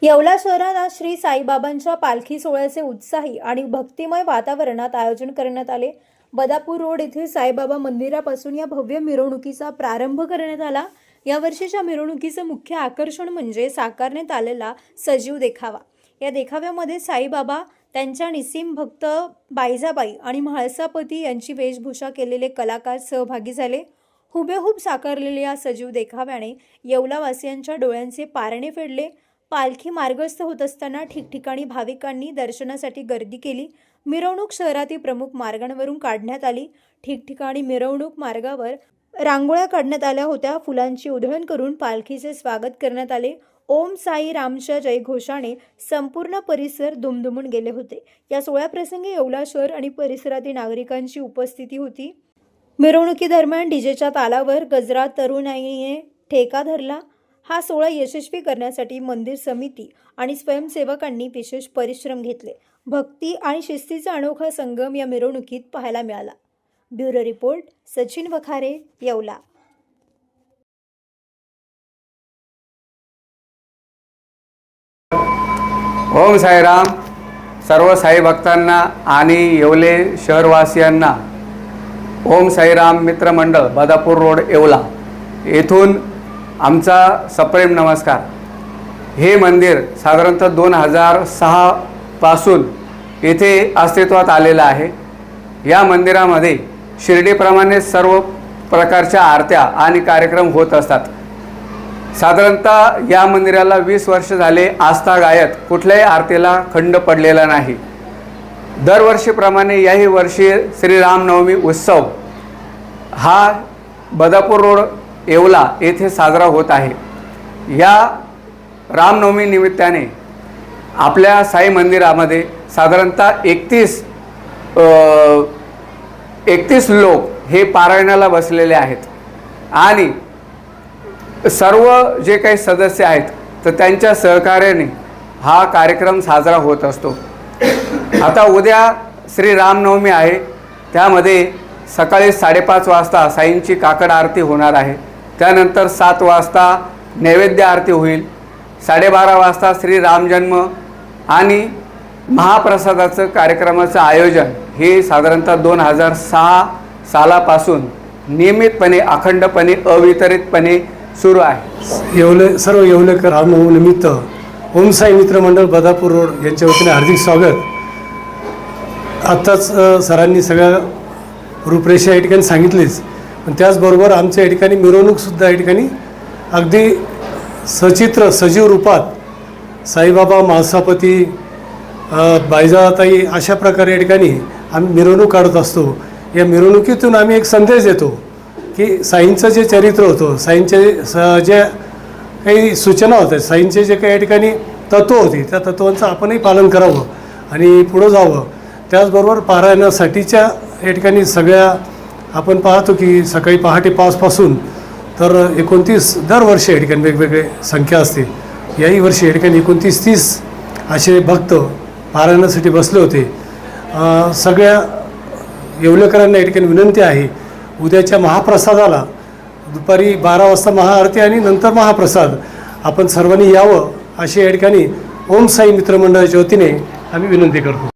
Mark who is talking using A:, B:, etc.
A: येवला शहरात आज श्री साईबाबांच्या पालखी सोहळ्याचे उत्साही आणि भक्तिमय वातावरणात आयोजन करण्यात आले। बदापूर रोड येथे साईबाबा मंदिरापासून या भव्य मिरवणुकीचा प्रारंभ करण्यात आला। या वर्षीच्या मिरवणुकीचे मुख्य आकर्षण म्हणजे साकारण्यात आलेला सजीव देखावा। या देखाव्यामध्ये साईबाबा, त्यांच्या निसीम भक्त बायजाबाई आणि म्हाळसापती यांची वेशभूषा केलेले कलाकार सहभागी झाले। हुबेहूब साकारलेल्या या सजीव देखाव्याने येवलावासियांच्या डोळ्यांचे पारणे फेडले। पालखी मार्गस्थ होत असताना ठिकठिकाणी भाविकांनी दर्शनासाठी गर्दी केली। मिरवणूक शहरातील प्रमुख मार्गांवरून काढण्यात आली। ठिकठिकाणी मिरवणूक मार्गावर रांगोळ्या काढण्यात आल्या होत्या। फुलांची उधळण करून पालखीचे स्वागत करण्यात आले। ओम साई रामच्या जयघोषाने संपूर्ण परिसर दुमदुमून गेले होते। या सोहळ्याप्रसंगी येवला शहर आणि परिसरातील नागरिकांची उपस्थिती होती। मिरवणुकीदरम्यान डीजेच्या तालावर गजरा तरुणाईने ठेका धरला। हा सोहळा यशस्वी करण्यासाठी मंदिर समिती आणि स्वयंसेवकांनी विशेष परिश्रम घेतले। भक्ती आणि शिस्तीचा अनोखा संगम या मिरवणुकीत पाहायला मिळाला। Bureau report, Sachin Vakhare, Yeola.
B: ओम साईराम। सर्व साई भक्तांना आणि येवले शहरवासियांना ओम साईराम मित्र मंडळ बदापूर रोड येवला येथून आमचा सप्रेम नमस्कार। हे मंदिर साधारणतः 2006 पासून येथे अस्तित्वात आलेलं आहे। या मंदिरामध्ये शिर्डीप्रमाणे सर्व प्रकारच्या आरत्या आणि कार्यक्रम होत असतात। साधारणतः या मंदिराला 20 वर्ष झाले आस्थागायत कुठल्याही आरतीला खंड पडलेला नाही। दरवर्षीप्रमाणे याही वर्षी श्रीरामनवमी उत्सव हा बदापूर रोड येवला येथे साजरा होत आहे। या रामनवमी निमित्ताने आपल्या साई मंदिरामध्ये साधारणतः 31 लोक हे पारायणाला बसलेले आहेत आणि सर्व जे काही सदस्य आहेत तर त्यांच्या सहकार्याने हा कार्यक्रम साजरा होत असतो। आता उद्या श्री रामनवमी आहे, त्यामध्ये सकाळी 5:30 वाजता साईंची काकड आरती होणार आहे। त्यानंतर 7 वाजता नैवेद्य आरती होईल। 12:30 वाजता श्री रामजन्म आणि महाप्रसादाचं कार्यक्रमाचं आयोजन हे साधारणतः 2006 सालापासून नियमितपणे अखंडपणे अवितरितपणे सुरू आहे।
C: सर्व येवलेकर रामनवमी निमित्त ओम साई मित्र मंडळ बदापूर रोड यांच्या वतीने हार्दिक स्वागत। आत्ताच सरांनी सगळ्या रूपरेषा या ठिकाणी सांगितलीच, पण त्याचबरोबर आमच्या या ठिकाणी मिरवणूकसुद्धा या ठिकाणी अगदी सचित्र सजीव रूपात साईबाबा, म्हाळसापती, बायजाताई अशा प्रकारे या ठिकाणी आम्ही मिरवणूक काढत असतो। या मिरवणुकीतून आम्ही एक संदेश देतो की साईंचं जे चरित्र होतं, साईंचे जे काही सूचना होत्या, साईंचे जे काही या ठिकाणी तत्त्व होती, त्या तत्त्वांचं आपणही पालन करावं आणि पुढं जावं। त्याचबरोबर पारायणासाठीच्या या ठिकाणी सगळ्या आपण पाहतो की सकाळी पहाटे 5 पासून तर 29 दरवर्षी या ठिकाणी वेगवेगळे संख्या असते। याही वर्षी या ठिकाणी 29-30 असे भक्त पारायणासाठी बसले होते। सगळ्या येवलेकरांना या ठिकाणी विनंती आहे, उद्याच्या महाप्रसादाला दुपारी 12 वाजता महाआरती आणि नंतर महाप्रसाद आपण सर्वांनी यावं अशी या ठिकाणी ओम साई मित्रमंडळाच्या वतीने आम्ही विनंती करतो।